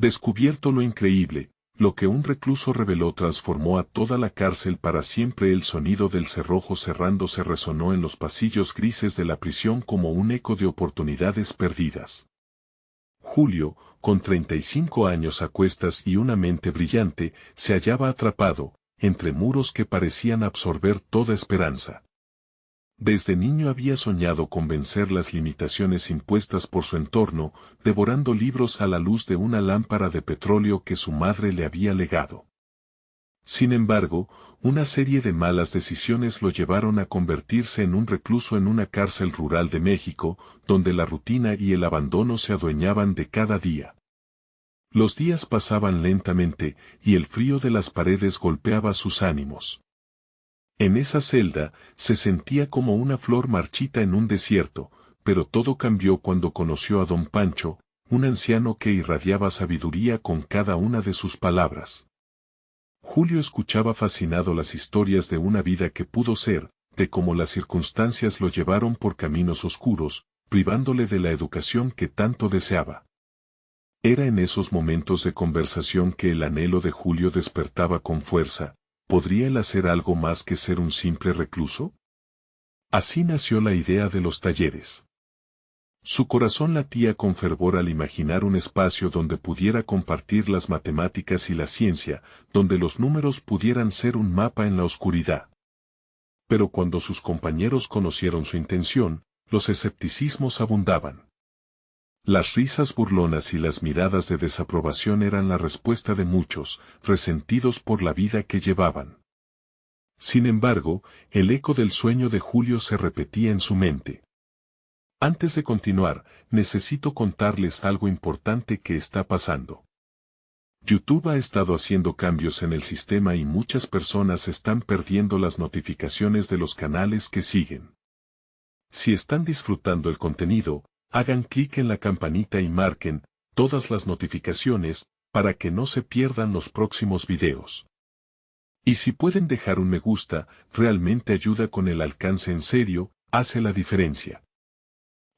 Descubierto lo increíble, lo que un recluso reveló transformó a toda la cárcel para siempre. El sonido del cerrojo cerrándose resonó en los pasillos grises de la prisión como un eco de oportunidades perdidas. Julio, con 35 años a cuestas y una mente brillante, se hallaba atrapado, entre muros que parecían absorber toda esperanza. Desde niño había soñado con vencer las limitaciones impuestas por su entorno, devorando libros a la luz de una lámpara de petróleo que su madre le había legado. Sin embargo, una serie de malas decisiones lo llevaron a convertirse en un recluso en una cárcel rural de México, donde la rutina y el abandono se adueñaban de cada día. Los días pasaban lentamente, y el frío de las paredes golpeaba sus ánimos. En esa celda, se sentía como una flor marchita en un desierto, pero todo cambió cuando conoció a don Pancho, un anciano que irradiaba sabiduría con cada una de sus palabras. Julio escuchaba fascinado las historias de una vida que pudo ser, de cómo las circunstancias lo llevaron por caminos oscuros, privándole de la educación que tanto deseaba. Era en esos momentos de conversación que el anhelo de Julio despertaba con fuerza. ¿Podría él hacer algo más que ser un simple recluso? Así nació la idea de los talleres. Su corazón latía con fervor al imaginar un espacio donde pudiera compartir las matemáticas y la ciencia, donde los números pudieran ser un mapa en la oscuridad. Pero cuando sus compañeros conocieron su intención, los escepticismos abundaban. Las risas burlonas y las miradas de desaprobación eran la respuesta de muchos, resentidos por la vida que llevaban. Sin embargo, el eco del sueño de Julio se repetía en su mente. Antes de continuar, necesito contarles algo importante que está pasando. YouTube ha estado haciendo cambios en el sistema y muchas personas están perdiendo las notificaciones de los canales que siguen. Si están disfrutando el contenido, hagan clic en la campanita y marquen todas las notificaciones para que no se pierdan los próximos videos. Y si pueden dejar un me gusta, realmente ayuda con el alcance. En serio, hace la diferencia.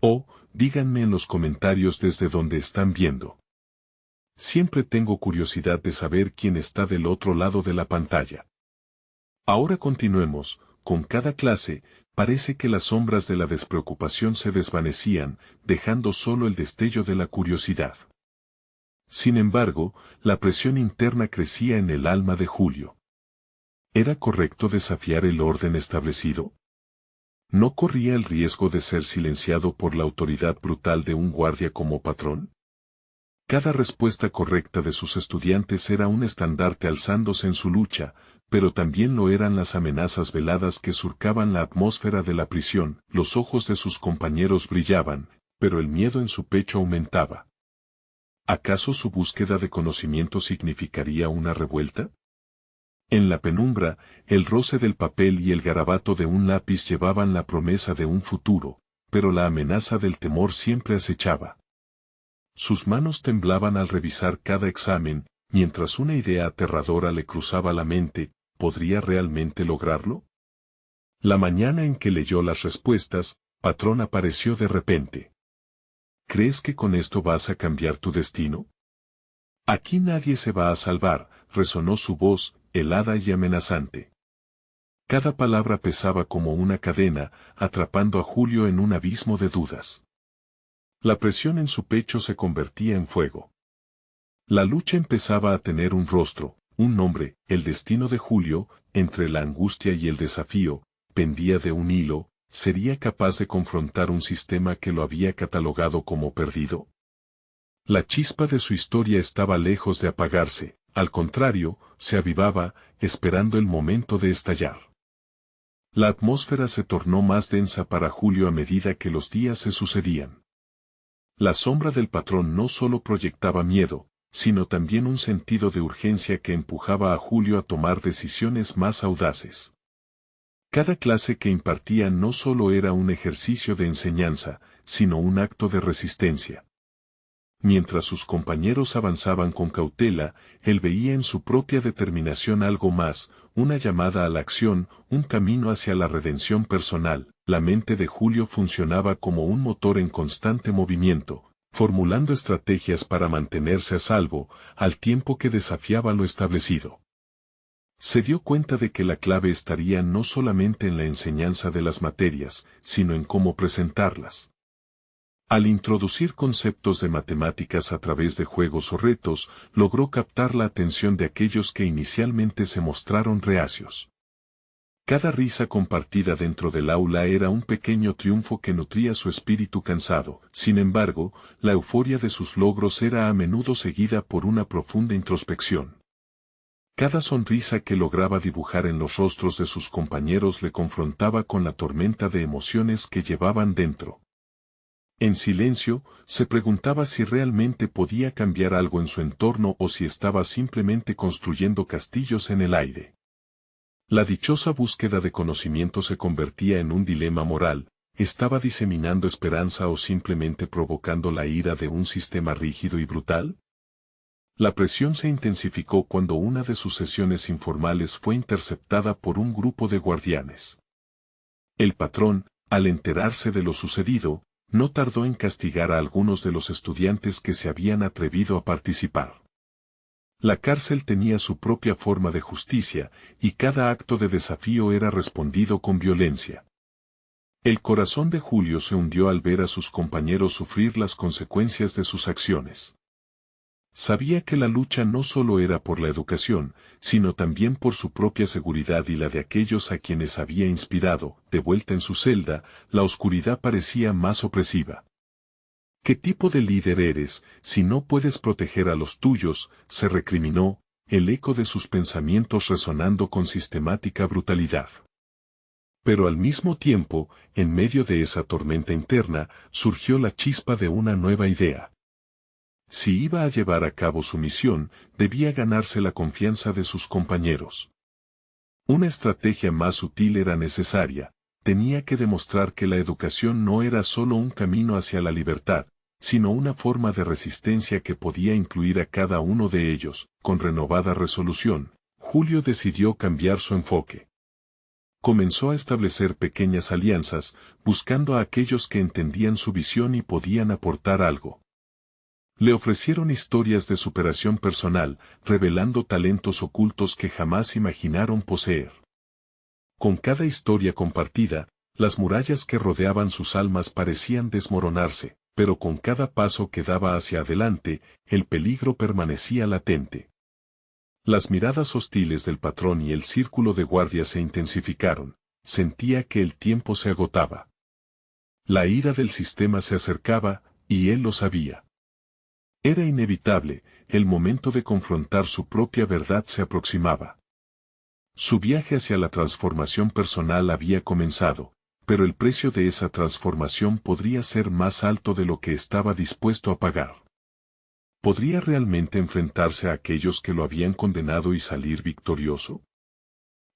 O, díganme en los comentarios desde donde están viendo. Siempre tengo curiosidad de saber quién está del otro lado de la pantalla. Ahora continuemos. Con cada clase, parece que las sombras de la despreocupación se desvanecían, dejando solo el destello de la curiosidad. Sin embargo, la presión interna crecía en el alma de Julio. ¿Era correcto desafiar el orden establecido? ¿No corría el riesgo de ser silenciado por la autoridad brutal de un guardia como patrón? Cada respuesta correcta de sus estudiantes era un estandarte alzándose en su lucha, pero también lo eran las amenazas veladas que surcaban la atmósfera de la prisión. Los ojos de sus compañeros brillaban, pero el miedo en su pecho aumentaba. ¿Acaso su búsqueda de conocimiento significaría una revuelta? En la penumbra, el roce del papel y el garabato de un lápiz llevaban la promesa de un futuro, pero la amenaza del temor siempre acechaba. Sus manos temblaban al revisar cada examen, mientras una idea aterradora le cruzaba la mente. ¿Podría realmente lograrlo? La mañana en que leyó las respuestas, Patrón apareció de repente. ¿Crees que con esto vas a cambiar tu destino? Aquí nadie se va a salvar, resonó su voz, helada y amenazante. Cada palabra pesaba como una cadena, atrapando a Julio en un abismo de dudas. La presión en su pecho se convertía en fuego. La lucha empezaba a tener un rostro, un nombre. El destino de Julio, entre la angustia y el desafío, pendía de un hilo. ¿Sería capaz de confrontar un sistema que lo había catalogado como perdido? La chispa de su historia estaba lejos de apagarse, al contrario, se avivaba, esperando el momento de estallar. La atmósfera se tornó más densa para Julio a medida que los días se sucedían. La sombra del patrón no solo proyectaba miedo, sino también un sentido de urgencia que empujaba a Julio a tomar decisiones más audaces. Cada clase que impartía no solo era un ejercicio de enseñanza, sino un acto de resistencia. Mientras sus compañeros avanzaban con cautela, él veía en su propia determinación algo más, una llamada a la acción, un camino hacia la redención personal. La mente de Julio funcionaba como un motor en constante movimiento, formulando estrategias para mantenerse a salvo, al tiempo que desafiaba lo establecido. Se dio cuenta de que la clave estaría no solamente en la enseñanza de las materias, sino en cómo presentarlas. Al introducir conceptos de matemáticas a través de juegos o retos, logró captar la atención de aquellos que inicialmente se mostraron reacios. Cada risa compartida dentro del aula era un pequeño triunfo que nutría su espíritu cansado. Sin embargo, la euforia de sus logros era a menudo seguida por una profunda introspección. Cada sonrisa que lograba dibujar en los rostros de sus compañeros le confrontaba con la tormenta de emociones que llevaban dentro. En silencio, se preguntaba si realmente podía cambiar algo en su entorno o si estaba simplemente construyendo castillos en el aire. La dichosa búsqueda de conocimiento se convertía en un dilema moral: ¿estaba diseminando esperanza o simplemente provocando la ira de un sistema rígido y brutal? La presión se intensificó cuando una de sus sesiones informales fue interceptada por un grupo de guardianes. El patrón, al enterarse de lo sucedido, no tardó en castigar a algunos de los estudiantes que se habían atrevido a participar. La cárcel tenía su propia forma de justicia, y cada acto de desafío era respondido con violencia. El corazón de Julio se hundió al ver a sus compañeros sufrir las consecuencias de sus acciones. Sabía que la lucha no solo era por la educación, sino también por su propia seguridad y la de aquellos a quienes había inspirado. De vuelta en su celda, la oscuridad parecía más opresiva. ¿Qué tipo de líder eres, si no puedes proteger a los tuyos?, se recriminó, el eco de sus pensamientos resonando con sistemática brutalidad. Pero al mismo tiempo, en medio de esa tormenta interna, surgió la chispa de una nueva idea. Si iba a llevar a cabo su misión, debía ganarse la confianza de sus compañeros. Una estrategia más sutil era necesaria: tenía que demostrar que la educación no era solo un camino hacia la libertad, sino una forma de resistencia que podía incluir a cada uno de ellos. Con renovada resolución, Julio decidió cambiar su enfoque. Comenzó a establecer pequeñas alianzas, buscando a aquellos que entendían su visión y podían aportar algo. Le ofrecieron historias de superación personal, revelando talentos ocultos que jamás imaginaron poseer. Con cada historia compartida, las murallas que rodeaban sus almas parecían desmoronarse, pero con cada paso que daba hacia adelante, el peligro permanecía latente. Las miradas hostiles del patrón y el círculo de guardias se intensificaron. Sentía que el tiempo se agotaba. La ira del sistema se acercaba, y él lo sabía. Era inevitable, el momento de confrontar su propia verdad se aproximaba. Su viaje hacia la transformación personal había comenzado, pero el precio de esa transformación podría ser más alto de lo que estaba dispuesto a pagar. ¿Podría realmente enfrentarse a aquellos que lo habían condenado y salir victorioso?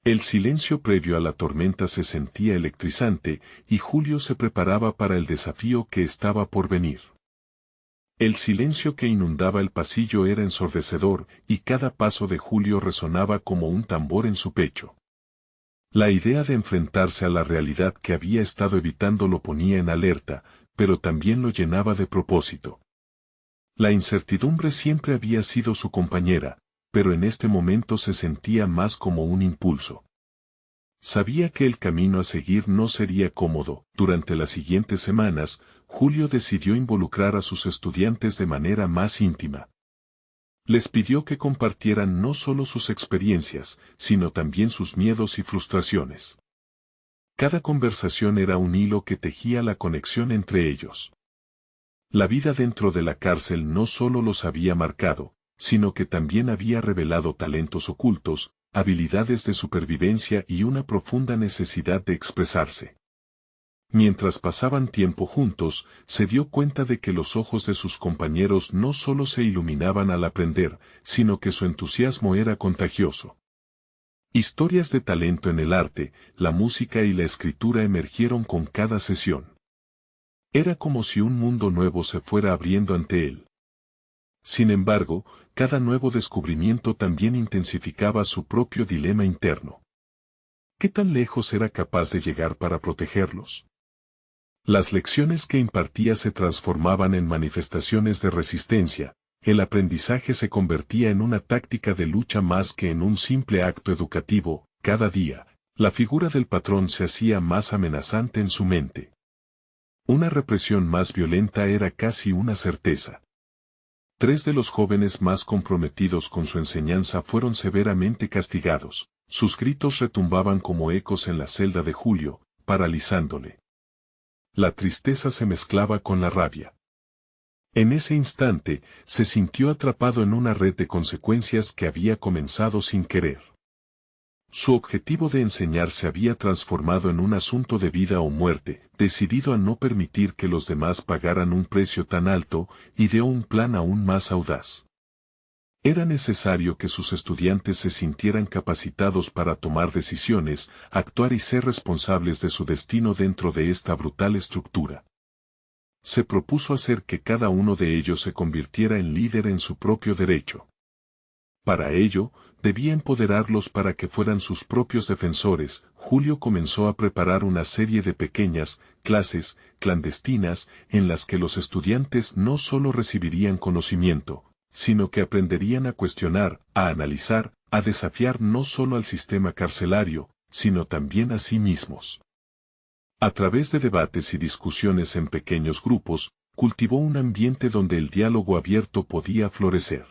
El silencio previo a la tormenta se sentía electrizante, y Julio se preparaba para el desafío que estaba por venir. El silencio que inundaba el pasillo era ensordecedor, y cada paso de Julio resonaba como un tambor en su pecho. La idea de enfrentarse a la realidad que había estado evitando lo ponía en alerta, pero también lo llenaba de propósito. La incertidumbre siempre había sido su compañera, pero en este momento se sentía más como un impulso. Sabía que el camino a seguir no sería cómodo. Durante las siguientes semanas, Julio decidió involucrar a sus estudiantes de manera más íntima. Les pidió que compartieran no solo sus experiencias, sino también sus miedos y frustraciones. Cada conversación era un hilo que tejía la conexión entre ellos. La vida dentro de la cárcel no solo los había marcado, sino que también había revelado talentos ocultos, habilidades de supervivencia y una profunda necesidad de expresarse. Mientras pasaban tiempo juntos, se dio cuenta de que los ojos de sus compañeros no solo se iluminaban al aprender, sino que su entusiasmo era contagioso. Historias de talento en el arte, la música y la escritura emergieron con cada sesión. Era como si un mundo nuevo se fuera abriendo ante él. Sin embargo, cada nuevo descubrimiento también intensificaba su propio dilema interno. ¿Qué tan lejos era capaz de llegar para protegerlos? Las lecciones que impartía se transformaban en manifestaciones de resistencia, el aprendizaje se convertía en una táctica de lucha más que en un simple acto educativo. Cada día, la figura del patrón se hacía más amenazante en su mente. Una represión más violenta era casi una certeza. 3 de los jóvenes más comprometidos con su enseñanza fueron severamente castigados. Sus gritos retumbaban como ecos en la celda de Julio, paralizándole. La tristeza se mezclaba con la rabia. En ese instante, se sintió atrapado en una red de consecuencias que había comenzado sin querer. Su objetivo de enseñar se había transformado en un asunto de vida o muerte, decidido a no permitir que los demás pagaran un precio tan alto, ideó un plan aún más audaz. Era necesario que sus estudiantes se sintieran capacitados para tomar decisiones, actuar y ser responsables de su destino dentro de esta brutal estructura. Se propuso hacer que cada uno de ellos se convirtiera en líder en su propio derecho. Para ello, debía empoderarlos para que fueran sus propios defensores. Julio comenzó a preparar una serie de pequeñas clases clandestinas en las que los estudiantes no solo recibirían conocimiento, sino que aprenderían a cuestionar, a analizar, a desafiar no solo al sistema carcelario, sino también a sí mismos. A través de debates y discusiones en pequeños grupos, cultivó un ambiente donde el diálogo abierto podía florecer.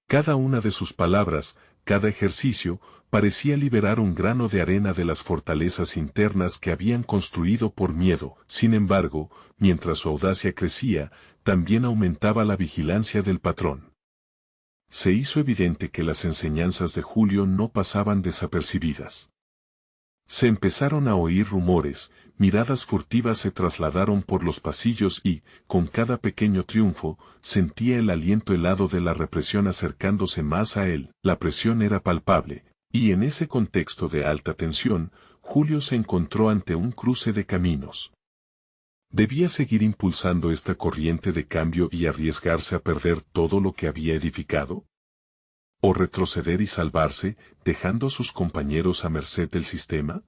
Cada una de sus palabras, cada ejercicio, parecía liberar un grano de arena de las fortalezas internas que habían construido por miedo. Sin embargo, mientras su audacia crecía, también aumentaba la vigilancia del patrón. Se hizo evidente que las enseñanzas de Julio no pasaban desapercibidas. Se empezaron a oír rumores, miradas furtivas se trasladaron por los pasillos y, con cada pequeño triunfo, sentía el aliento helado de la represión acercándose más a él. La presión era palpable, y en ese contexto de alta tensión, Julio se encontró ante un cruce de caminos. ¿Debía seguir impulsando esta corriente de cambio y arriesgarse a perder todo lo que había edificado? ¿O retroceder y salvarse, dejando a sus compañeros a merced del sistema?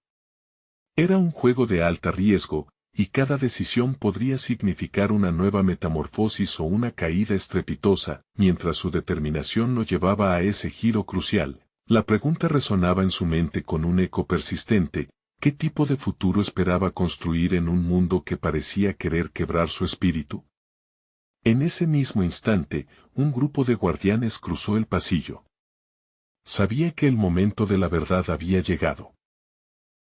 Era un juego de alto riesgo, y cada decisión podría significar una nueva metamorfosis o una caída estrepitosa. Mientras su determinación lo llevaba a ese giro crucial, la pregunta resonaba en su mente con un eco persistente: ¿qué tipo de futuro esperaba construir en un mundo que parecía querer quebrar su espíritu? En ese mismo instante, un grupo de guardianes cruzó el pasillo. Sabía que el momento de la verdad había llegado.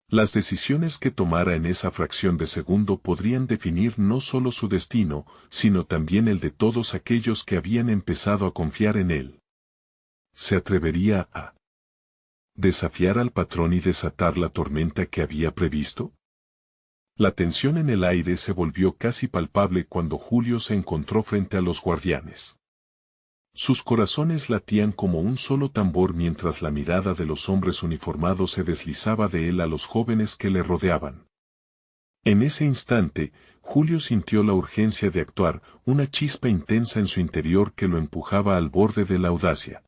Las decisiones que tomara en esa fracción de segundo podrían definir no solo su destino, sino también el de todos aquellos que habían empezado a confiar en él. ¿Se atrevería a desafiar al patrón y desatar la tormenta que había previsto? La tensión en el aire se volvió casi palpable cuando Julio se encontró frente a los guardianes. Sus corazones latían como un solo tambor mientras la mirada de los hombres uniformados se deslizaba de él a los jóvenes que le rodeaban. En ese instante, Julio sintió la urgencia de actuar, una chispa intensa en su interior que lo empujaba al borde de la audacia.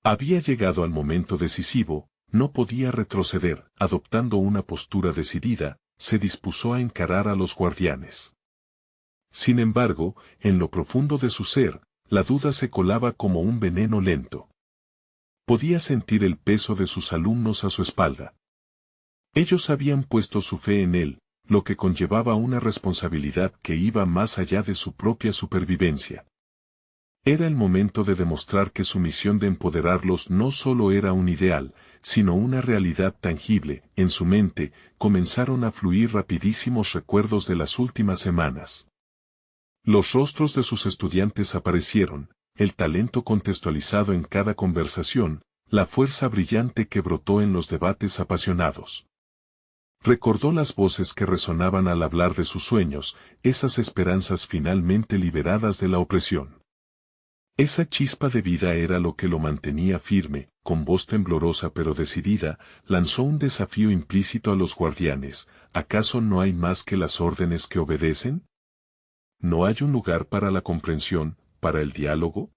Había llegado al momento decisivo, no podía retroceder. Adoptando una postura decidida, se dispuso a encarar a los guardianes. Sin embargo, en lo profundo de su ser, la duda se colaba como un veneno lento. Podía sentir el peso de sus alumnos a su espalda. Ellos habían puesto su fe en él, lo que conllevaba una responsabilidad que iba más allá de su propia supervivencia. Era el momento de demostrar que su misión de empoderarlos no solo era un ideal, sino una realidad tangible. En su mente, comenzaron a fluir rapidísimos recuerdos de las últimas semanas. Los rostros de sus estudiantes aparecieron, el talento contextualizado en cada conversación, la fuerza brillante que brotó en los debates apasionados. Recordó las voces que resonaban al hablar de sus sueños, esas esperanzas finalmente liberadas de la opresión. Esa chispa de vida era lo que lo mantenía firme. Con voz temblorosa pero decidida, lanzó un desafío implícito a los guardianes: ¿acaso no hay más que las órdenes que obedecen? ¿No hay un lugar para la comprensión, para el diálogo?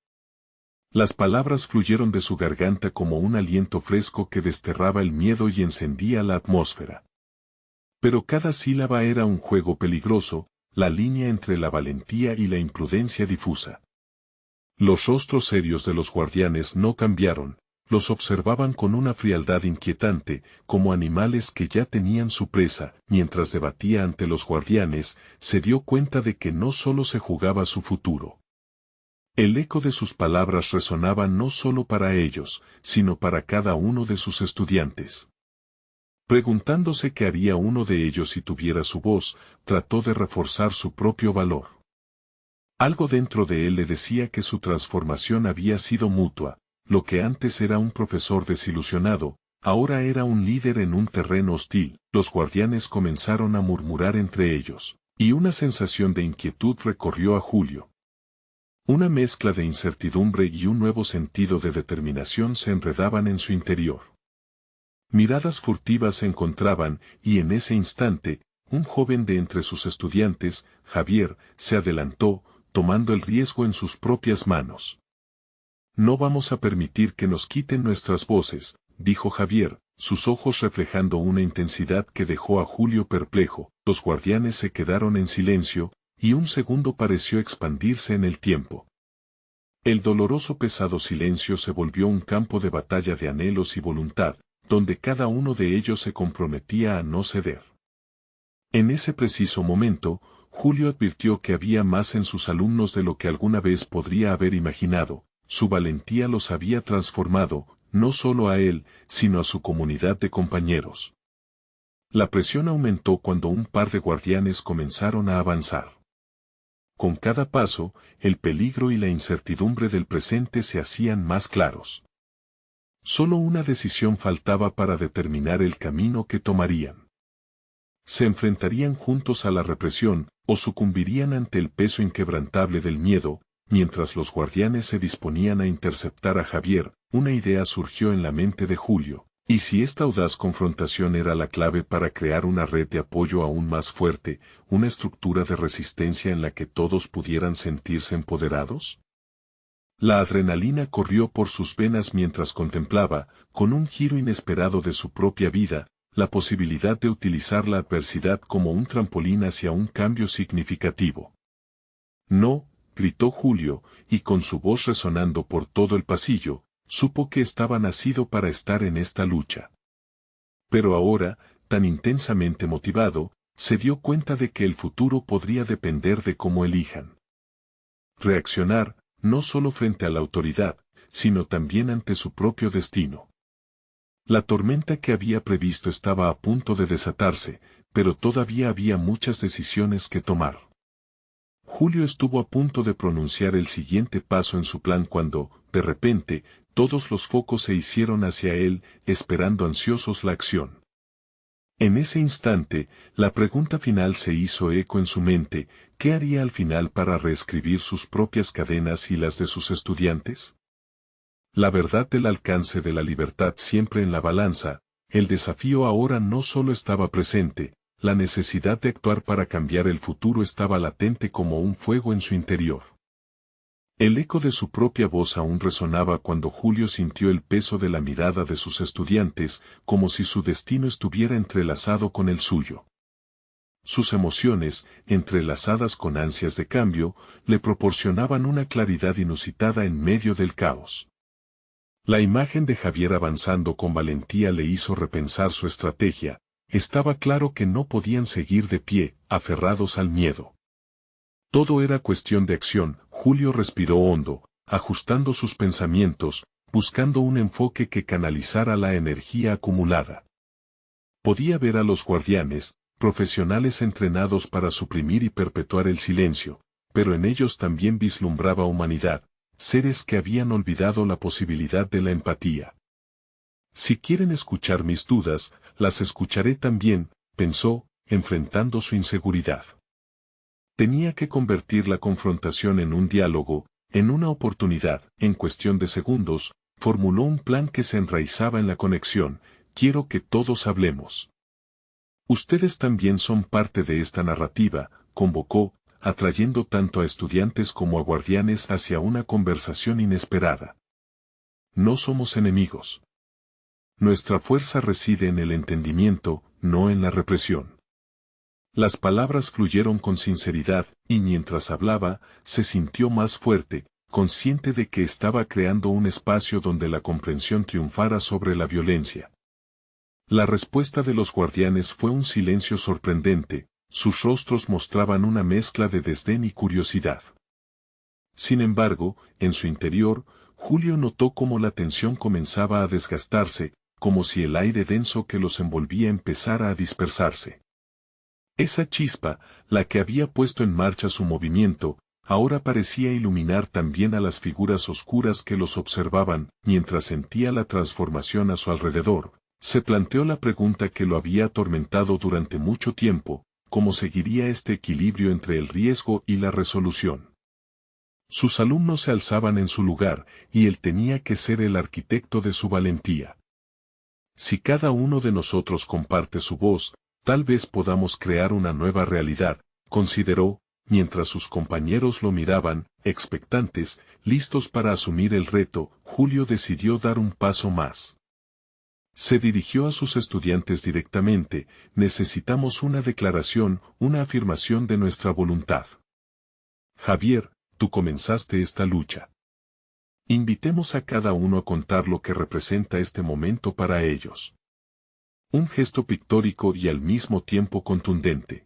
Las palabras fluyeron de su garganta como un aliento fresco que desterraba el miedo y encendía la atmósfera. Pero cada sílaba era un juego peligroso, la línea entre la valentía y la imprudencia difusa. Los rostros serios de los guardianes no cambiaron, los observaban con una frialdad inquietante, como animales que ya tenían su presa. Mientras debatía ante los guardianes, se dio cuenta de que no solo se jugaba su futuro. El eco de sus palabras resonaba no solo para ellos, sino para cada uno de sus estudiantes. Preguntándose qué haría uno de ellos si tuviera su voz, trató de reforzar su propio valor. Algo dentro de él le decía que su transformación había sido mutua. Lo que antes era un profesor desilusionado, ahora era un líder en un terreno hostil. Los guardianes comenzaron a murmurar entre ellos, y una sensación de inquietud recorrió a Julio. Una mezcla de incertidumbre y un nuevo sentido de determinación se enredaban en su interior. Miradas furtivas se encontraban, y en ese instante, un joven de entre sus estudiantes, Javier, se adelantó, tomando el riesgo en sus propias manos. No vamos a permitir que nos quiten nuestras voces, dijo Javier, sus ojos reflejando una intensidad que dejó a Julio perplejo. Los guardianes se quedaron en silencio, y un segundo pareció expandirse en el tiempo. El doloroso pesado silencio se volvió un campo de batalla de anhelos y voluntad, donde cada uno de ellos se comprometía a no ceder. En ese preciso momento, Julio advirtió que había más en sus alumnos de lo que alguna vez podría haber imaginado. Su valentía los había transformado, no solo a él, sino a su comunidad de compañeros. La presión aumentó cuando un par de guardianes comenzaron a avanzar. Con cada paso, el peligro y la incertidumbre del presente se hacían más claros. Solo una decisión faltaba para determinar el camino que tomarían. Se enfrentarían juntos a la represión, o sucumbirían ante el peso inquebrantable del miedo. Mientras los guardianes se disponían a interceptar a Javier, una idea surgió en la mente de Julio. ¿Y si esta audaz confrontación era la clave para crear una red de apoyo aún más fuerte, una estructura de resistencia en la que todos pudieran sentirse empoderados? La adrenalina corrió por sus venas mientras contemplaba, con un giro inesperado de su propia vida, la posibilidad de utilizar la adversidad como un trampolín hacia un cambio significativo. No, gritó Julio, y con su voz resonando por todo el pasillo, supo que estaba nacido para estar en esta lucha. Pero ahora, tan intensamente motivado, se dio cuenta de que el futuro podría depender de cómo elijan reaccionar, no solo frente a la autoridad, sino también ante su propio destino. La tormenta que había previsto estaba a punto de desatarse, pero todavía había muchas decisiones que tomar. Julio estuvo a punto de pronunciar el siguiente paso en su plan cuando, de repente, todos los focos se hicieron hacia él, esperando ansiosos la acción. En ese instante, la pregunta final se hizo eco en su mente: ¿qué haría al final para reescribir sus propias cadenas y las de sus estudiantes? La verdad del alcance de la libertad siempre en la balanza, el desafío ahora no solo estaba presente, la necesidad de actuar para cambiar el futuro estaba latente como un fuego en su interior. El eco de su propia voz aún resonaba cuando Julio sintió el peso de la mirada de sus estudiantes, como si su destino estuviera entrelazado con el suyo. Sus emociones, entrelazadas con ansias de cambio, le proporcionaban una claridad inusitada en medio del caos. La imagen de Javier avanzando con valentía le hizo repensar su estrategia. Estaba claro que no podían seguir de pie, aferrados al miedo. Todo era cuestión de acción. Julio respiró hondo, ajustando sus pensamientos, buscando un enfoque que canalizara la energía acumulada. Podía ver a los guardianes, profesionales entrenados para suprimir y perpetuar el silencio, pero en ellos también vislumbraba humanidad, seres que habían olvidado la posibilidad de la empatía. Si quieren escuchar mis dudas, las escucharé también, pensó, enfrentando su inseguridad. Tenía que convertir la confrontación en un diálogo, en una oportunidad. En cuestión de segundos, formuló un plan que se enraizaba en la conexión: quiero que todos hablemos. Ustedes también son parte de esta narrativa, convocó, atrayendo tanto a estudiantes como a guardianes hacia una conversación inesperada. No somos enemigos. Nuestra fuerza reside en el entendimiento, no en la represión. Las palabras fluyeron con sinceridad, y mientras hablaba, se sintió más fuerte, consciente de que estaba creando un espacio donde la comprensión triunfara sobre la violencia. La respuesta de los guardianes fue un silencio sorprendente, sus rostros mostraban una mezcla de desdén y curiosidad. Sin embargo, en su interior, Julio notó cómo la tensión comenzaba a desgastarse, como si el aire denso que los envolvía empezara a dispersarse. Esa chispa, la que había puesto en marcha su movimiento, ahora parecía iluminar también a las figuras oscuras que los observaban. Mientras sentía la transformación a su alrededor, se planteó la pregunta que lo había atormentado durante mucho tiempo: ¿cómo seguiría este equilibrio entre el riesgo y la resolución? Sus alumnos se alzaban en su lugar, y él tenía que ser el arquitecto de su valentía. Si cada uno de nosotros comparte su voz, tal vez podamos crear una nueva realidad, consideró, mientras sus compañeros lo miraban, expectantes, listos para asumir el reto. Julio decidió dar un paso más. Se dirigió a sus estudiantes directamente: necesitamos una declaración, una afirmación de nuestra voluntad. Javier, tú comenzaste esta lucha. Invitemos a cada uno a contar lo que representa este momento para ellos. Un gesto pictórico y al mismo tiempo contundente.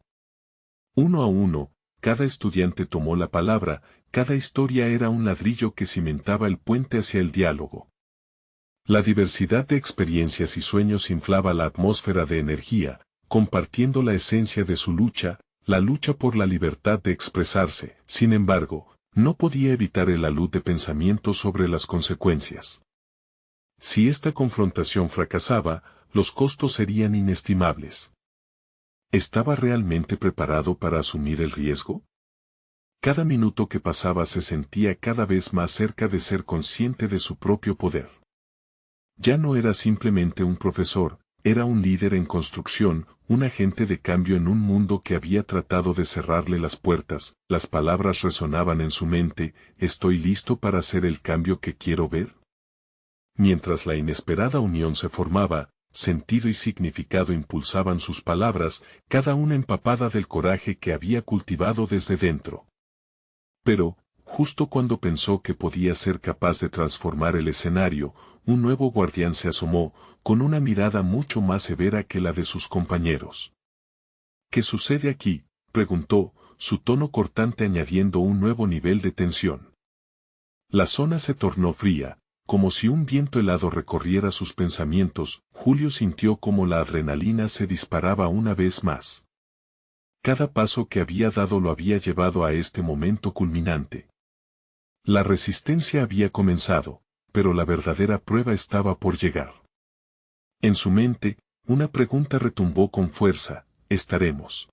Uno a uno, cada estudiante tomó la palabra, cada historia era un ladrillo que cimentaba el puente hacia el diálogo. La diversidad de experiencias y sueños inflaba la atmósfera de energía, compartiendo la esencia de su lucha, la lucha por la libertad de expresarse. Sin embargo, no podía evitar el alud de pensamiento sobre las consecuencias. Si esta confrontación fracasaba, los costos serían inestimables. ¿Estaba realmente preparado para asumir el riesgo? Cada minuto que pasaba se sentía cada vez más cerca de ser consciente de su propio poder. Ya no era simplemente un profesor, era un líder en construcción, un agente de cambio en un mundo que había tratado de cerrarle las puertas. Las palabras resonaban en su mente: ¿estoy listo para hacer el cambio que quiero ver? Mientras la inesperada unión se formaba, sentido y significado impulsaban sus palabras, cada una empapada del coraje que había cultivado desde dentro. Pero, justo cuando pensó que podía ser capaz de transformar el escenario, un nuevo guardián se asomó, con una mirada mucho más severa que la de sus compañeros. ¿Qué sucede aquí?, preguntó, su tono cortante añadiendo un nuevo nivel de tensión. La zona se tornó fría, como si un viento helado recorriera sus pensamientos. Julio sintió como la adrenalina se disparaba una vez más. Cada paso que había dado lo había llevado a este momento culminante. La resistencia había comenzado, pero la verdadera prueba estaba por llegar. En su mente, una pregunta retumbó con fuerza: ¿estaremos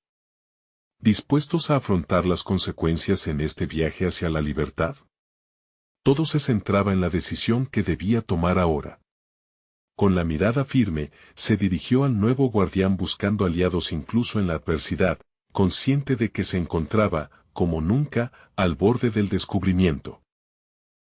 dispuestos a afrontar las consecuencias en este viaje hacia la libertad? Todo se centraba en la decisión que debía tomar ahora. Con la mirada firme, se dirigió al nuevo guardián buscando aliados incluso en la adversidad, consciente de que se encontraba, como nunca, al borde del descubrimiento.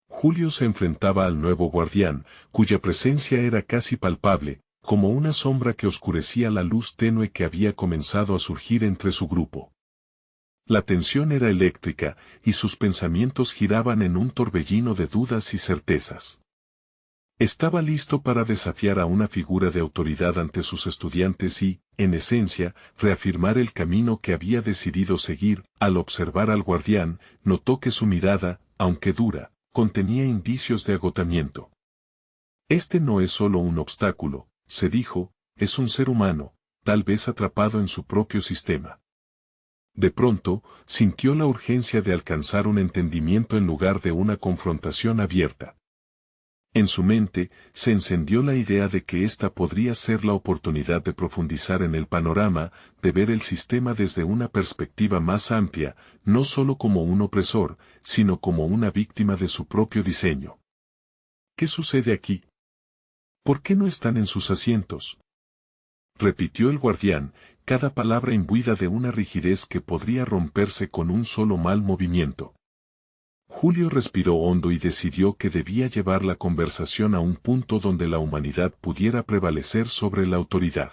Julio se enfrentaba al nuevo guardián, cuya presencia era casi palpable, como una sombra que oscurecía la luz tenue que había comenzado a surgir entre su grupo. La tensión era eléctrica, y sus pensamientos giraban en un torbellino de dudas y certezas. Estaba listo para desafiar a una figura de autoridad ante sus estudiantes y, en esencia, reafirmar el camino que había decidido seguir. Al observar al guardián, notó que su mirada, aunque dura, contenía indicios de agotamiento. Este no es solo un obstáculo, se dijo, es un ser humano, tal vez atrapado en su propio sistema. De pronto, sintió la urgencia de alcanzar un entendimiento en lugar de una confrontación abierta. En su mente, se encendió la idea de que esta podría ser la oportunidad de profundizar en el panorama, de ver el sistema desde una perspectiva más amplia, no solo como un opresor, sino como una víctima de su propio diseño. ¿Qué sucede aquí? ¿Por qué no están en sus asientos?, repitió el guardián, cada palabra imbuida de una rigidez que podría romperse con un solo mal movimiento. Julio respiró hondo y decidió que debía llevar la conversación a un punto donde la humanidad pudiera prevalecer sobre la autoridad.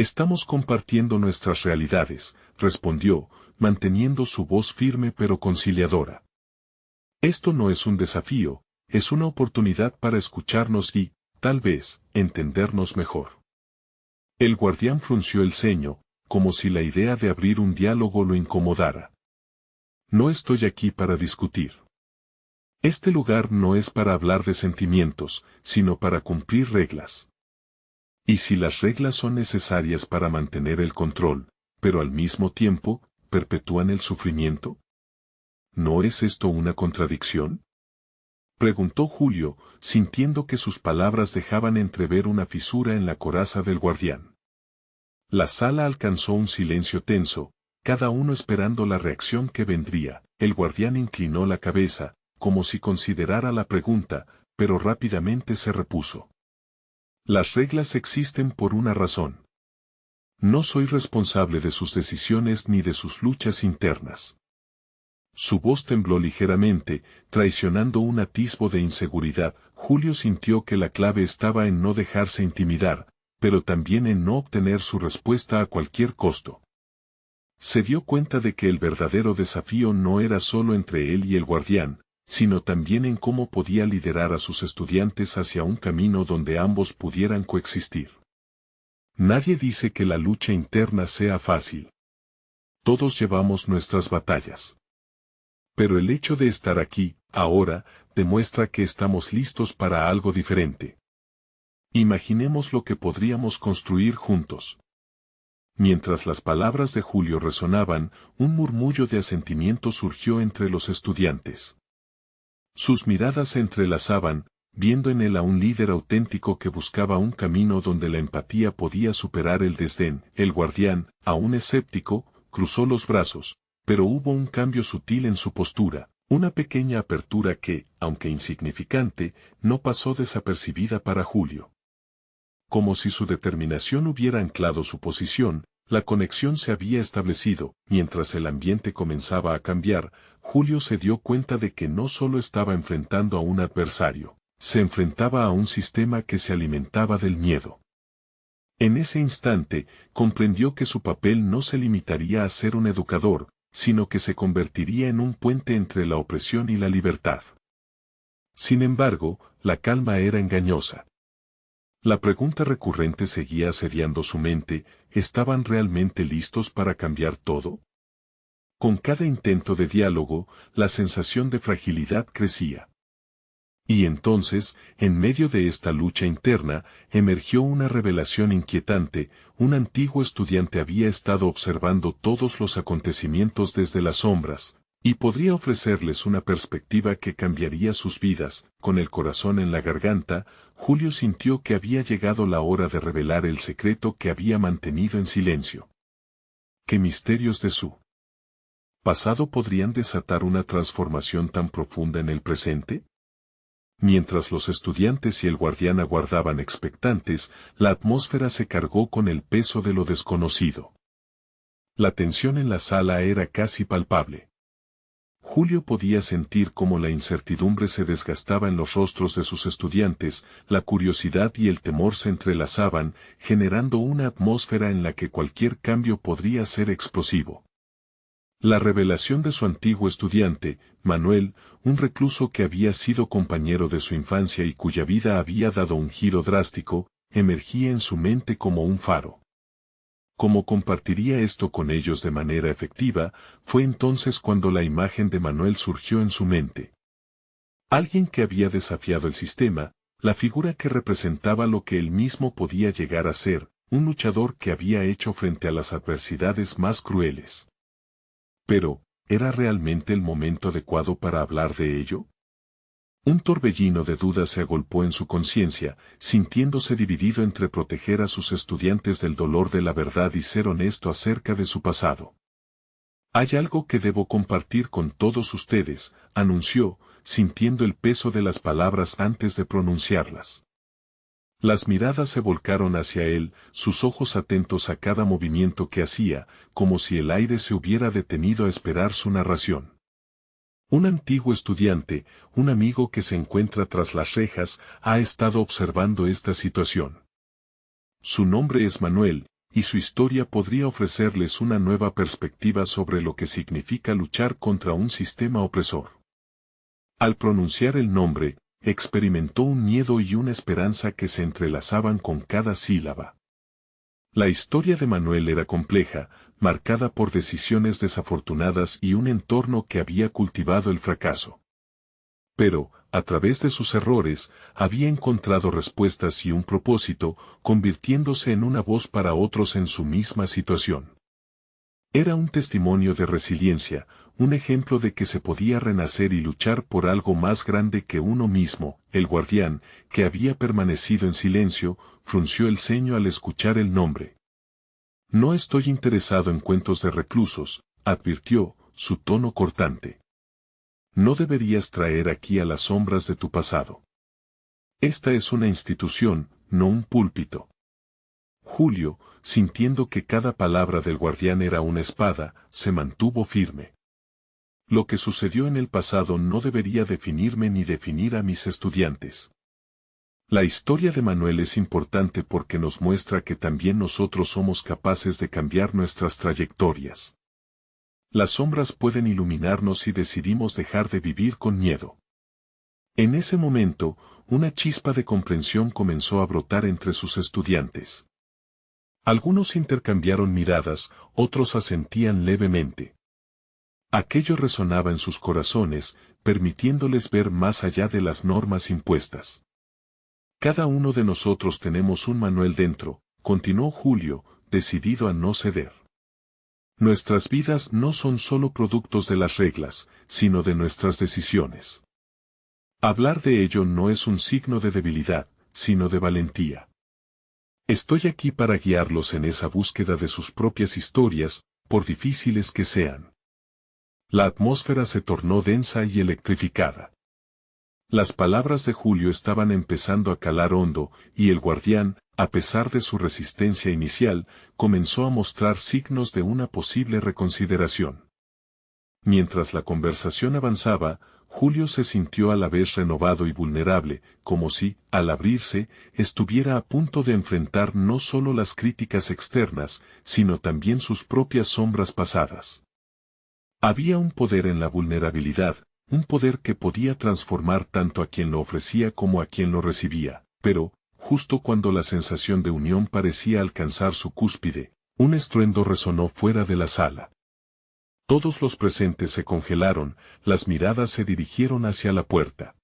Estamos compartiendo nuestras realidades, respondió, manteniendo su voz firme pero conciliadora. Esto no es un desafío, es una oportunidad para escucharnos y, tal vez, entendernos mejor. El guardián frunció el ceño, como si la idea de abrir un diálogo lo incomodara. No estoy aquí para discutir. Este lugar no es para hablar de sentimientos, sino para cumplir reglas. Y si las reglas son necesarias para mantener el control, pero al mismo tiempo, perpetúan el sufrimiento, ¿no es esto una contradicción? Preguntó Julio, sintiendo que sus palabras dejaban entrever una fisura en la coraza del guardián. La sala alcanzó un silencio tenso, cada uno esperando la reacción que vendría. El guardián inclinó la cabeza, como si considerara la pregunta, pero rápidamente se repuso. Las reglas existen por una razón. No soy responsable de sus decisiones ni de sus luchas internas. Su voz tembló ligeramente, traicionando un atisbo de inseguridad. Julio sintió que la clave estaba en no dejarse intimidar, pero también en no obtener su respuesta a cualquier costo. Se dio cuenta de que el verdadero desafío no era solo entre él y el guardián, sino también en cómo podía liderar a sus estudiantes hacia un camino donde ambos pudieran coexistir. Nadie dice que la lucha interna sea fácil. Todos llevamos nuestras batallas. Pero el hecho de estar aquí, ahora, demuestra que estamos listos para algo diferente. Imaginemos lo que podríamos construir juntos. Mientras las palabras de Julio resonaban, un murmullo de asentimiento surgió entre los estudiantes. Sus miradas se entrelazaban, viendo en él a un líder auténtico que buscaba un camino donde la empatía podía superar el desdén. El guardián, aún escéptico, cruzó los brazos, pero hubo un cambio sutil en su postura, una pequeña apertura que, aunque insignificante, no pasó desapercibida para Julio. Como si su determinación hubiera anclado su posición, la conexión se había establecido. Mientras el ambiente comenzaba a cambiar, Julio se dio cuenta de que no solo estaba enfrentando a un adversario, se enfrentaba a un sistema que se alimentaba del miedo. En ese instante, comprendió que su papel no se limitaría a ser un educador, sino que se convertiría en un puente entre la opresión y la libertad. Sin embargo, la calma era engañosa. La pregunta recurrente seguía asediando su mente: ¿estaban realmente listos para cambiar todo? Con cada intento de diálogo, la sensación de fragilidad crecía. Y entonces, en medio de esta lucha interna, emergió una revelación inquietante. Un antiguo estudiante había estado observando todos los acontecimientos desde las sombras, y podría ofrecerles una perspectiva que cambiaría sus vidas. Con el corazón en la garganta, Julio sintió que había llegado la hora de revelar el secreto que había mantenido en silencio. ¿Qué misterios de su pasado podrían desatar una transformación tan profunda en el presente? Mientras los estudiantes y el guardián aguardaban expectantes, la atmósfera se cargó con el peso de lo desconocido. La tensión en la sala era casi palpable. Julio podía sentir cómo la incertidumbre se desgastaba en los rostros de sus estudiantes, la curiosidad y el temor se entrelazaban, generando una atmósfera en la que cualquier cambio podría ser explosivo. La revelación de su antiguo estudiante, Manuel, un recluso que había sido compañero de su infancia y cuya vida había dado un giro drástico, emergía en su mente como un faro. ¿Cómo compartiría esto con ellos de manera efectiva? Fue entonces cuando la imagen de Manuel surgió en su mente. Alguien que había desafiado el sistema, la figura que representaba lo que él mismo podía llegar a ser, un luchador que había hecho frente a las adversidades más crueles. Pero, ¿era realmente el momento adecuado para hablar de ello? Un torbellino de dudas se agolpó en su conciencia, sintiéndose dividido entre proteger a sus estudiantes del dolor de la verdad y ser honesto acerca de su pasado. Hay algo que debo compartir con todos ustedes, anunció, sintiendo el peso de las palabras antes de pronunciarlas. Las miradas se volcaron hacia él, sus ojos atentos a cada movimiento que hacía, como si el aire se hubiera detenido a esperar su narración. Un antiguo estudiante, un amigo que se encuentra tras las rejas, ha estado observando esta situación. Su nombre es Manuel, y su historia podría ofrecerles una nueva perspectiva sobre lo que significa luchar contra un sistema opresor. Al pronunciar el nombre, experimentó un miedo y una esperanza que se entrelazaban con cada sílaba. La historia de Manuel era compleja, marcada por decisiones desafortunadas y un entorno que había cultivado el fracaso. Pero, a través de sus errores, había encontrado respuestas y un propósito, convirtiéndose en una voz para otros en su misma situación. Era un testimonio de resiliencia, un ejemplo de que se podía renacer y luchar por algo más grande que uno mismo. El guardián, que había permanecido en silencio, frunció el ceño al escuchar el nombre. No estoy interesado en cuentos de reclusos, advirtió, su tono cortante. No deberías traer aquí a las sombras de tu pasado. Esta es una institución, no un púlpito. Julio, sintiendo que cada palabra del guardián era una espada, se mantuvo firme. Lo que sucedió en el pasado no debería definirme ni definir a mis estudiantes. La historia de Manuel es importante porque nos muestra que también nosotros somos capaces de cambiar nuestras trayectorias. Las sombras pueden iluminarnos si decidimos dejar de vivir con miedo. En ese momento, una chispa de comprensión comenzó a brotar entre sus estudiantes. Algunos intercambiaron miradas, otros asentían levemente. Aquello resonaba en sus corazones, permitiéndoles ver más allá de las normas impuestas. Cada uno de nosotros tenemos un Manuel dentro, continuó Julio, decidido a no ceder. Nuestras vidas no son solo productos de las reglas, sino de nuestras decisiones. Hablar de ello no es un signo de debilidad, sino de valentía. Estoy aquí para guiarlos en esa búsqueda de sus propias historias, por difíciles que sean. La atmósfera se tornó densa y electrificada. Las palabras de Julio estaban empezando a calar hondo, y el guardián, a pesar de su resistencia inicial, comenzó a mostrar signos de una posible reconsideración. Mientras la conversación avanzaba, Julio se sintió a la vez renovado y vulnerable, como si, al abrirse, estuviera a punto de enfrentar no solo las críticas externas, sino también sus propias sombras pasadas. Había un poder en la vulnerabilidad, un poder que podía transformar tanto a quien lo ofrecía como a quien lo recibía, pero, justo cuando la sensación de unión parecía alcanzar su cúspide, un estruendo resonó fuera de la sala. Todos los presentes se congelaron, las miradas se dirigieron hacia la puerta.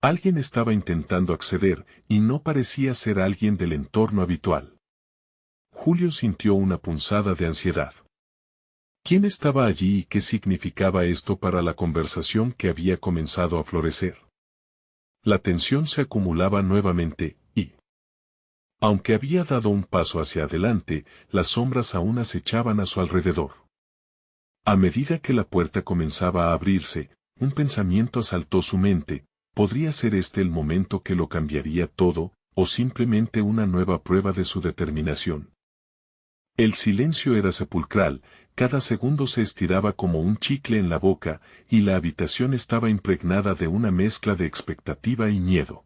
Alguien estaba intentando acceder, y no parecía ser alguien del entorno habitual. Julio sintió una punzada de ansiedad. ¿Quién estaba allí y qué significaba esto para la conversación que había comenzado a florecer? La tensión se acumulaba nuevamente, y, aunque había dado un paso hacia adelante, las sombras aún acechaban a su alrededor. A medida que la puerta comenzaba a abrirse, un pensamiento asaltó su mente: ¿podría ser este el momento que lo cambiaría todo, o simplemente una nueva prueba de su determinación? El silencio era sepulcral, cada segundo se estiraba como un chicle en la boca, y la habitación estaba impregnada de una mezcla de expectativa y miedo.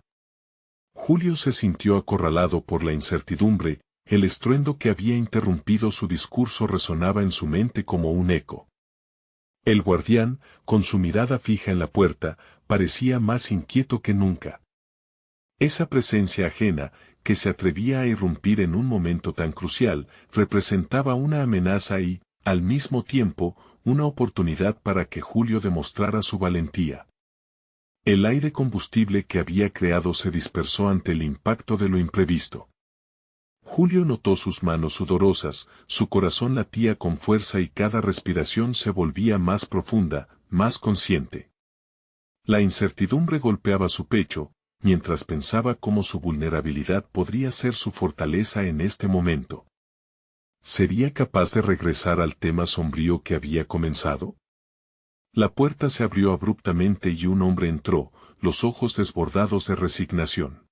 Julio se sintió acorralado por la incertidumbre, el estruendo que había interrumpido su discurso resonaba en su mente como un eco. El guardián, con su mirada fija en la puerta, parecía más inquieto que nunca. Esa presencia ajena, que se atrevía a irrumpir en un momento tan crucial, representaba una amenaza y, al mismo tiempo, una oportunidad para que Julio demostrara su valentía. El aire combustible que había creado se dispersó ante el impacto de lo imprevisto. Julio notó sus manos sudorosas, su corazón latía con fuerza y cada respiración se volvía más profunda, más consciente. La incertidumbre golpeaba su pecho, mientras pensaba cómo su vulnerabilidad podría ser su fortaleza en este momento. ¿Sería capaz de regresar al tema sombrío que había comenzado? La puerta se abrió abruptamente y un hombre entró, los ojos desbordados de resignación.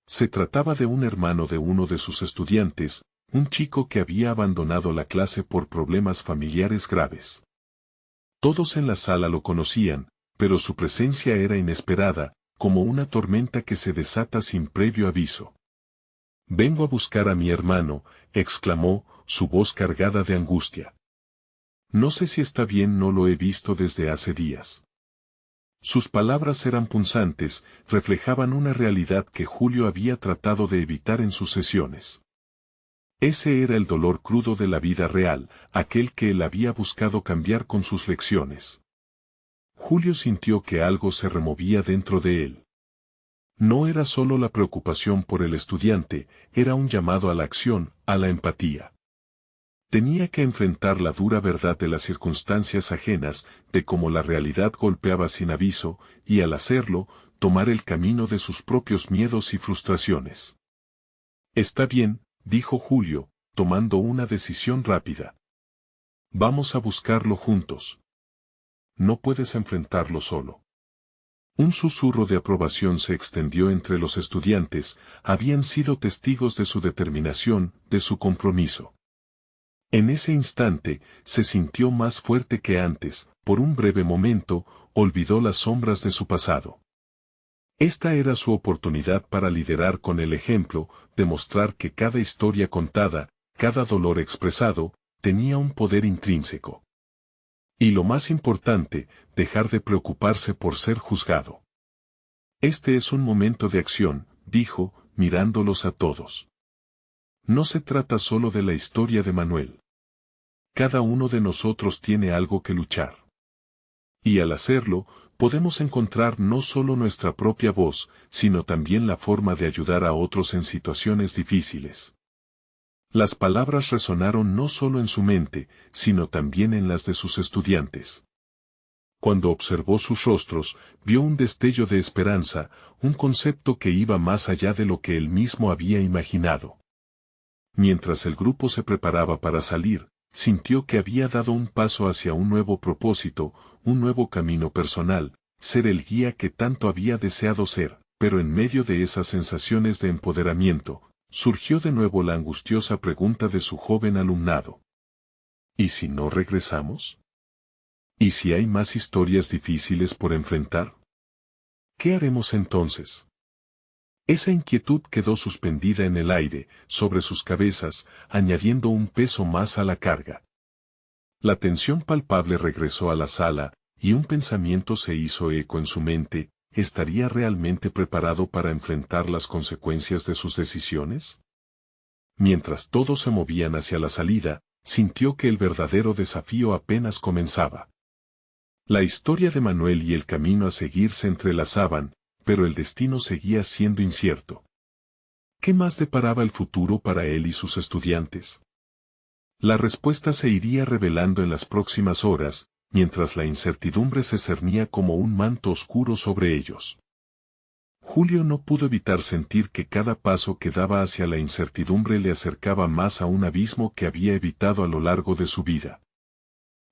Se trataba de un hermano de uno de sus estudiantes, un chico que había abandonado la clase por problemas familiares graves. Todos en la sala lo conocían, pero su presencia era inesperada, como una tormenta que se desata sin previo aviso. Vengo a buscar a mi hermano, exclamó, su voz cargada de angustia. No sé si está bien, no lo he visto desde hace días. Sus palabras eran punzantes, reflejaban una realidad que Julio había tratado de evitar en sus sesiones. Ese era el dolor crudo de la vida real, aquel que él había buscado cambiar con sus lecciones. Julio sintió que algo se removía dentro de él. No era solo la preocupación por el estudiante, era un llamado a la acción, a la empatía. Tenía que enfrentar la dura verdad de las circunstancias ajenas, de cómo la realidad golpeaba sin aviso, y al hacerlo, tomar el camino de sus propios miedos y frustraciones. Está bien, dijo Julio, tomando una decisión rápida. Vamos a buscarlo juntos. No puedes enfrentarlo solo. Un susurro de aprobación se extendió entre los estudiantes, habían sido testigos de su determinación, de su compromiso. En ese instante, se sintió más fuerte que antes, por un breve momento, olvidó las sombras de su pasado. Esta era su oportunidad para liderar con el ejemplo, demostrar que cada historia contada, cada dolor expresado, tenía un poder intrínseco. Y lo más importante, dejar de preocuparse por ser juzgado. Este es un momento de acción, dijo, mirándolos a todos. No se trata solo de la historia de Manuel. Cada uno de nosotros tiene algo que luchar. Y al hacerlo, podemos encontrar no solo nuestra propia voz, sino también la forma de ayudar a otros en situaciones difíciles. Las palabras resonaron no solo en su mente, sino también en las de sus estudiantes. Cuando observó sus rostros, vio un destello de esperanza, un concepto que iba más allá de lo que él mismo había imaginado. Mientras el grupo se preparaba para salir, sintió que había dado un paso hacia un nuevo propósito, un nuevo camino personal, ser el guía que tanto había deseado ser, pero en medio de esas sensaciones de empoderamiento, surgió de nuevo la angustiosa pregunta de su joven alumnado. ¿Y si no regresamos? ¿Y si hay más historias difíciles por enfrentar? ¿Qué haremos entonces? Esa inquietud quedó suspendida en el aire, sobre sus cabezas, añadiendo un peso más a la carga. La tensión palpable regresó a la sala, y un pensamiento se hizo eco en su mente: ¿estaría realmente preparado para enfrentar las consecuencias de sus decisiones? Mientras todos se movían hacia la salida, sintió que el verdadero desafío apenas comenzaba. La historia de Manuel y el camino a seguir se entrelazaban, pero el destino seguía siendo incierto. ¿Qué más deparaba el futuro para él y sus estudiantes? La respuesta se iría revelando en las próximas horas, mientras la incertidumbre se cernía como un manto oscuro sobre ellos. Julio no pudo evitar sentir que cada paso que daba hacia la incertidumbre le acercaba más a un abismo que había evitado a lo largo de su vida.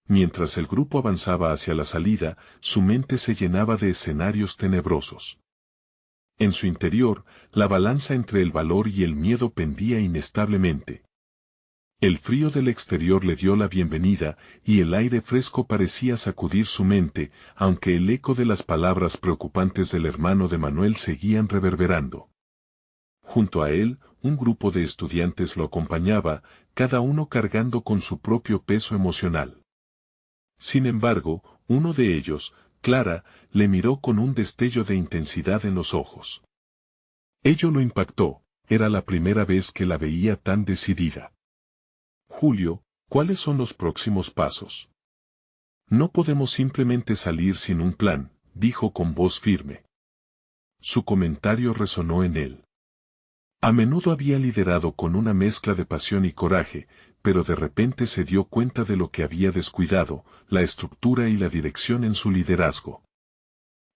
Mientras el grupo avanzaba hacia la salida, su mente se llenaba de escenarios tenebrosos. En su interior, la balanza entre el valor y el miedo pendía inestablemente. El frío del exterior le dio la bienvenida, y el aire fresco parecía sacudir su mente, aunque el eco de las palabras preocupantes del hermano de Manuel seguían reverberando. Junto a él, un grupo de estudiantes lo acompañaba, cada uno cargando con su propio peso emocional. Sin embargo, uno de ellos, Clara, le miró con un destello de intensidad en los ojos. Ello lo impactó, era la primera vez que la veía tan decidida. Julio, ¿cuáles son los próximos pasos? No podemos simplemente salir sin un plan, dijo con voz firme. Su comentario resonó en él. A menudo había liderado con una mezcla de pasión y coraje, pero de repente se dio cuenta de lo que había descuidado, la estructura y la dirección en su liderazgo.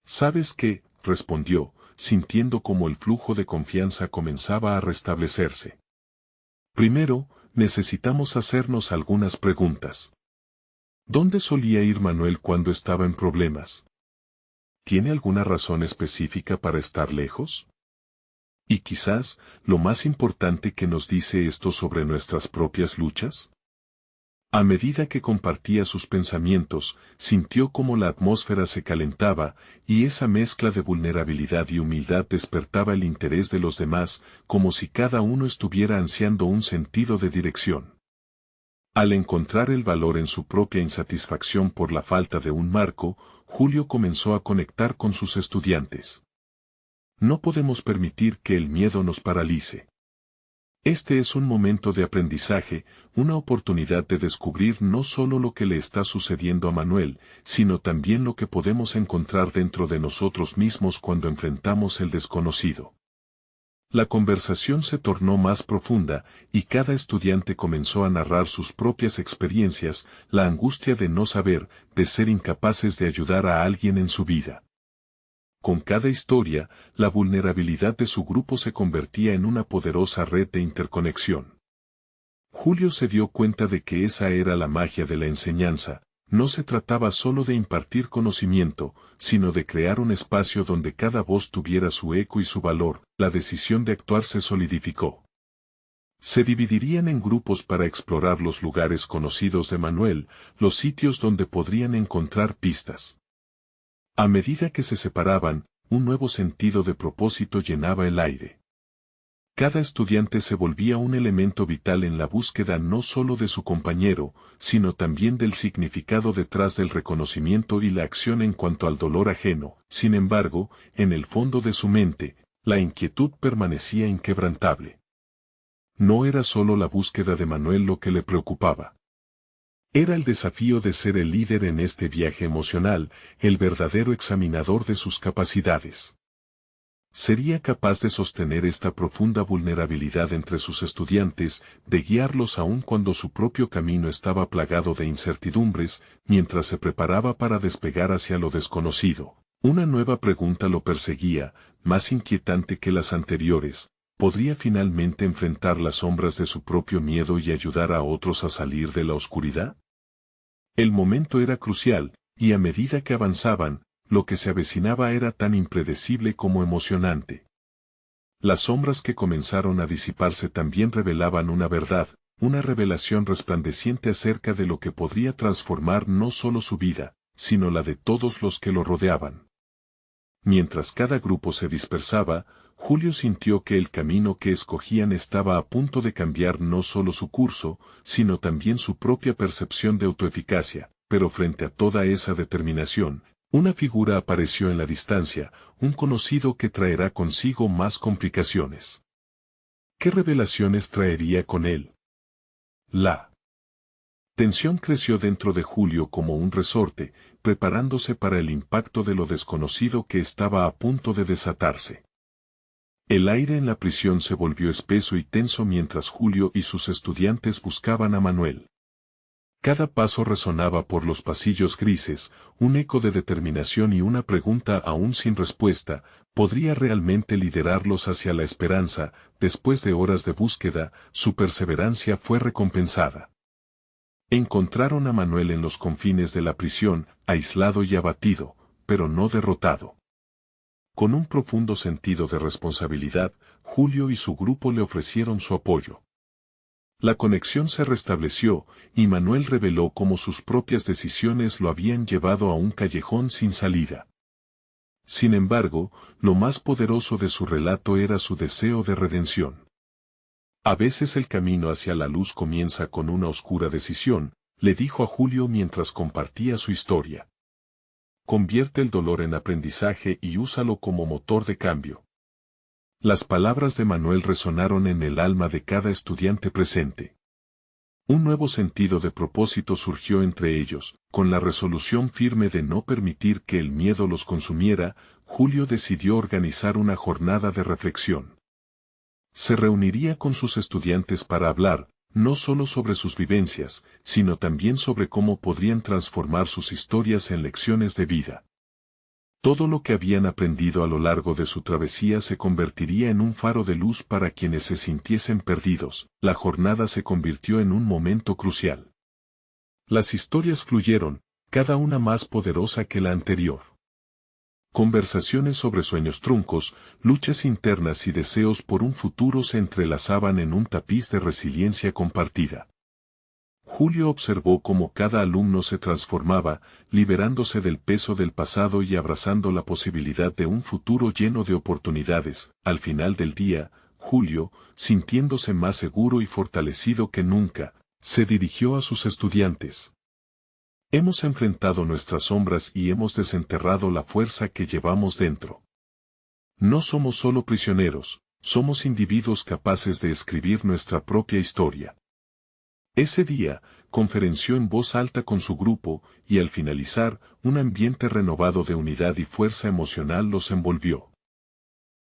¿Sabes qué?, respondió, sintiendo como el flujo de confianza comenzaba a restablecerse. Primero, necesitamos hacernos algunas preguntas. ¿Dónde solía ir Manuel cuando estaba en problemas? ¿Tiene alguna razón específica para estar lejos? Y quizás, lo más importante, ¿que nos dice esto sobre nuestras propias luchas? A medida que compartía sus pensamientos, sintió cómo la atmósfera se calentaba, y esa mezcla de vulnerabilidad y humildad despertaba el interés de los demás, como si cada uno estuviera ansiando un sentido de dirección. Al encontrar el valor en su propia insatisfacción por la falta de un marco, Julio comenzó a conectar con sus estudiantes. No podemos permitir que el miedo nos paralice. Este es un momento de aprendizaje, una oportunidad de descubrir no solo lo que le está sucediendo a Manuel, sino también lo que podemos encontrar dentro de nosotros mismos cuando enfrentamos el desconocido. La conversación se tornó más profunda, y cada estudiante comenzó a narrar sus propias experiencias, la angustia de no saber, de ser incapaces de ayudar a alguien en su vida. Con cada historia, la vulnerabilidad de su grupo se convertía en una poderosa red de interconexión. Julio se dio cuenta de que esa era la magia de la enseñanza. No se trataba solo de impartir conocimiento, sino de crear un espacio donde cada voz tuviera su eco y su valor. La decisión de actuar se solidificó. Se dividirían en grupos para explorar los lugares conocidos de Manuel, los sitios donde podrían encontrar pistas. A medida que se separaban, un nuevo sentido de propósito llenaba el aire. Cada estudiante se volvía un elemento vital en la búsqueda no solo de su compañero, sino también del significado detrás del reconocimiento y la acción en cuanto al dolor ajeno. Sin embargo, en el fondo de su mente, la inquietud permanecía inquebrantable. No era solo la búsqueda de Manuel lo que le preocupaba. Era el desafío de ser el líder en este viaje emocional, el verdadero examinador de sus capacidades. ¿Sería capaz de sostener esta profunda vulnerabilidad entre sus estudiantes, de guiarlos aun cuando su propio camino estaba plagado de incertidumbres, mientras se preparaba para despegar hacia lo desconocido? Una nueva pregunta lo perseguía, más inquietante que las anteriores. ¿Podría finalmente enfrentar las sombras de su propio miedo y ayudar a otros a salir de la oscuridad? El momento era crucial, y a medida que avanzaban, lo que se avecinaba era tan impredecible como emocionante. Las sombras que comenzaron a disiparse también revelaban una verdad, una revelación resplandeciente acerca de lo que podría transformar no solo su vida, sino la de todos los que lo rodeaban. Mientras cada grupo se dispersaba, Julio sintió que el camino que escogían estaba a punto de cambiar no solo su curso, sino también su propia percepción de autoeficacia, pero frente a toda esa determinación, una figura apareció en la distancia, un conocido que traerá consigo más complicaciones. ¿Qué revelaciones traería con él? La tensión creció dentro de Julio como un resorte, preparándose para el impacto de lo desconocido que estaba a punto de desatarse. El aire en la prisión se volvió espeso y tenso mientras Julio y sus estudiantes buscaban a Manuel. Cada paso resonaba por los pasillos grises, un eco de determinación y una pregunta aún sin respuesta: ¿podría realmente liderarlos hacia la esperanza? Después de horas de búsqueda, su perseverancia fue recompensada. Encontraron a Manuel en los confines de la prisión, aislado y abatido, pero no derrotado. Con un profundo sentido de responsabilidad, Julio y su grupo le ofrecieron su apoyo. La conexión se restableció, y Manuel reveló cómo sus propias decisiones lo habían llevado a un callejón sin salida. Sin embargo, lo más poderoso de su relato era su deseo de redención. A veces el camino hacia la luz comienza con una oscura decisión, le dijo a Julio mientras compartía su historia. Convierte el dolor en aprendizaje y úsalo como motor de cambio. Las palabras de Manuel resonaron en el alma de cada estudiante presente. Un nuevo sentido de propósito surgió entre ellos. Con la resolución firme de no permitir que el miedo los consumiera, Julio decidió organizar una jornada de reflexión. Se reuniría con sus estudiantes para hablar, no solo sobre sus vivencias, sino también sobre cómo podrían transformar sus historias en lecciones de vida. Todo lo que habían aprendido a lo largo de su travesía se convertiría en un faro de luz para quienes se sintiesen perdidos. La jornada se convirtió en un momento crucial. Las historias fluyeron, cada una más poderosa que la anterior. Conversaciones sobre sueños truncos, luchas internas y deseos por un futuro se entrelazaban en un tapiz de resiliencia compartida. Julio observó cómo cada alumno se transformaba, liberándose del peso del pasado y abrazando la posibilidad de un futuro lleno de oportunidades. Al final del día, Julio, sintiéndose más seguro y fortalecido que nunca, se dirigió a sus estudiantes. Hemos enfrentado nuestras sombras y hemos desenterrado la fuerza que llevamos dentro. No somos solo prisioneros, somos individuos capaces de escribir nuestra propia historia. Ese día, conferenció en voz alta con su grupo, y al finalizar, un ambiente renovado de unidad y fuerza emocional los envolvió.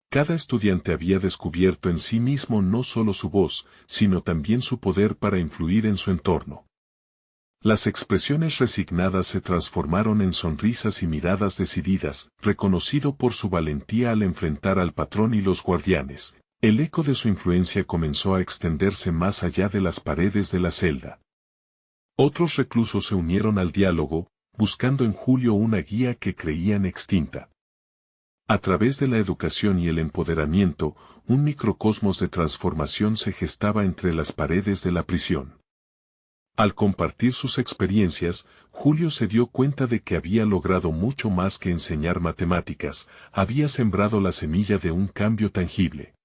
Cada estudiante había descubierto en sí mismo no solo su voz, sino también su poder para influir en su entorno. Las expresiones resignadas se transformaron en sonrisas y miradas decididas, reconocido por su valentía al enfrentar al patrón y los guardianes. El eco de su influencia comenzó a extenderse más allá de las paredes de la celda. Otros reclusos se unieron al diálogo, buscando en Julio una guía que creían extinta. A través de la educación y el empoderamiento, un microcosmos de transformación se gestaba entre las paredes de la prisión. Al compartir sus experiencias, Julio se dio cuenta de que había logrado mucho más que enseñar matemáticas, había sembrado la semilla de un cambio tangible.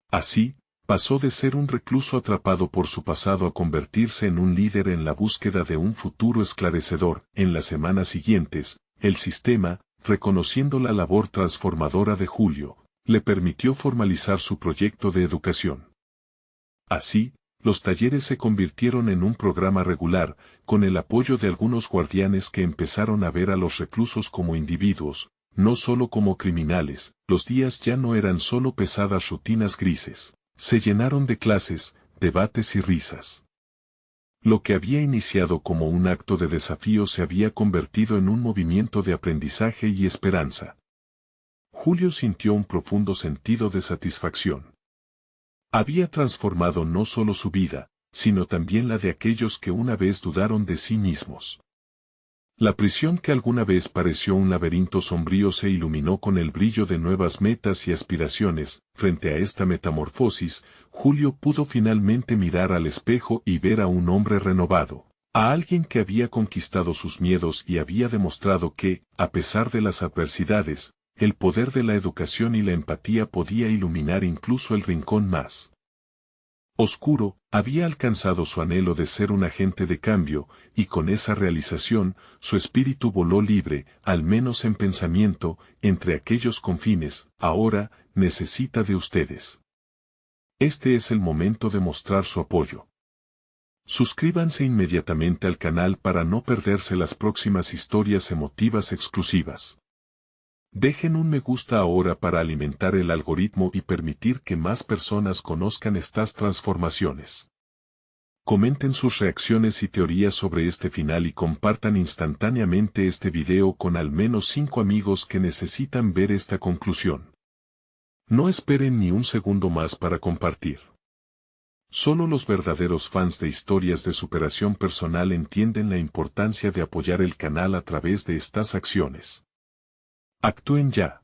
Así, pasó de ser un recluso atrapado por su pasado a convertirse en un líder en la búsqueda de un futuro esclarecedor. En las semanas siguientes, el sistema, reconociendo la labor transformadora de Julio, le permitió formalizar su proyecto de educación. Así, los talleres se convirtieron en un programa regular, con el apoyo de algunos guardianes que empezaron a ver a los reclusos como individuos, no solo como criminales. Los días ya no eran solo pesadas rutinas grises, se llenaron de clases, debates y risas. Lo que había iniciado como un acto de desafío se había convertido en un movimiento de aprendizaje y esperanza. Julio sintió un profundo sentido de satisfacción. Había transformado no solo su vida, sino también la de aquellos que una vez dudaron de sí mismos. La prisión que alguna vez pareció un laberinto sombrío se iluminó con el brillo de nuevas metas y aspiraciones. Frente a esta metamorfosis, Julio pudo finalmente mirar al espejo y ver a un hombre renovado, a alguien que había conquistado sus miedos y había demostrado que, a pesar de las adversidades, el poder de la educación y la empatía podía iluminar incluso el rincón más oscuro. Había alcanzado su anhelo de ser un agente de cambio, y con esa realización, su espíritu voló libre, al menos en pensamiento, entre aquellos confines. Ahora, necesita de ustedes. Este es el momento de mostrar su apoyo. Suscríbanse inmediatamente al canal para no perderse las próximas historias emotivas exclusivas. Dejen un me gusta ahora para alimentar el algoritmo y permitir que más personas conozcan estas transformaciones. Comenten sus reacciones y teorías sobre este final y compartan instantáneamente este video con al menos 5 amigos que necesitan ver esta conclusión. No esperen ni un segundo más para compartir. Solo los verdaderos fans de historias de superación personal entienden la importancia de apoyar el canal a través de estas acciones. Actúen ya.